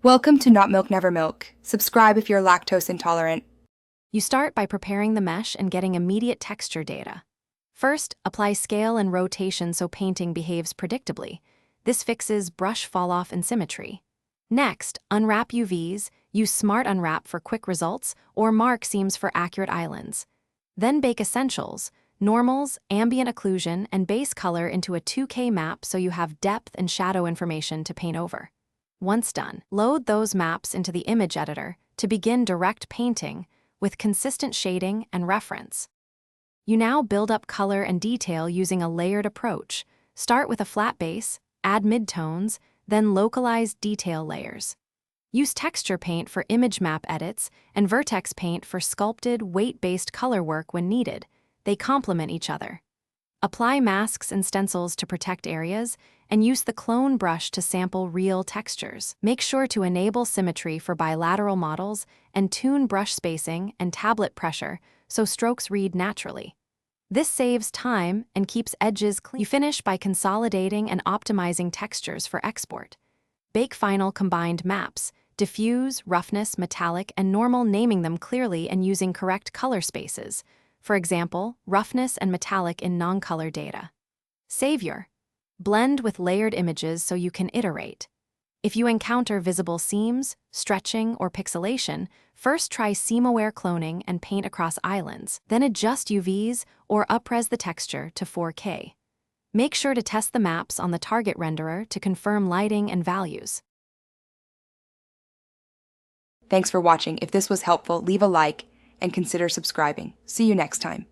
Welcome to Not Milk Never Milk. Subscribe if you're lactose intolerant. You start by preparing the mesh and getting immediate texture data. First, apply scale and rotation so painting behaves predictably. This fixes brush fall-off and symmetry. Next, unwrap UVs, use Smart Unwrap for quick results, or mark seams for accurate islands. Then bake essentials, normals, ambient occlusion, and base color into a 2K map so you have depth and shadow information to paint over. Once done, load those maps into the image editor to begin direct painting with consistent shading and reference. You now build up color and detail using a layered approach. Start with a flat base, add midtones, then localize detail layers. Use texture paint for image map edits and vertex paint for sculpted, weight-based color work when needed. They complement each other. Apply masks and stencils to protect areas, and use the clone brush to sample real textures. Make sure to enable symmetry for bilateral models and tune brush spacing and tablet pressure so strokes read naturally. This saves time and keeps edges clean. You finish by consolidating and optimizing textures for export. Bake final combined maps, diffuse, roughness, metallic, and normal, naming them clearly and using correct color spaces. For example, roughness and metallic in non-color data. Savior. Blend with layered images so you can iterate. If you encounter visible seams, stretching, or pixelation, first try seam-aware cloning and paint across islands, then adjust UVs or upres the texture to 4K. Make sure to test the maps on the target renderer to confirm lighting and values. Thanks for watching. If this was helpful, leave a like and consider subscribing. See you next time.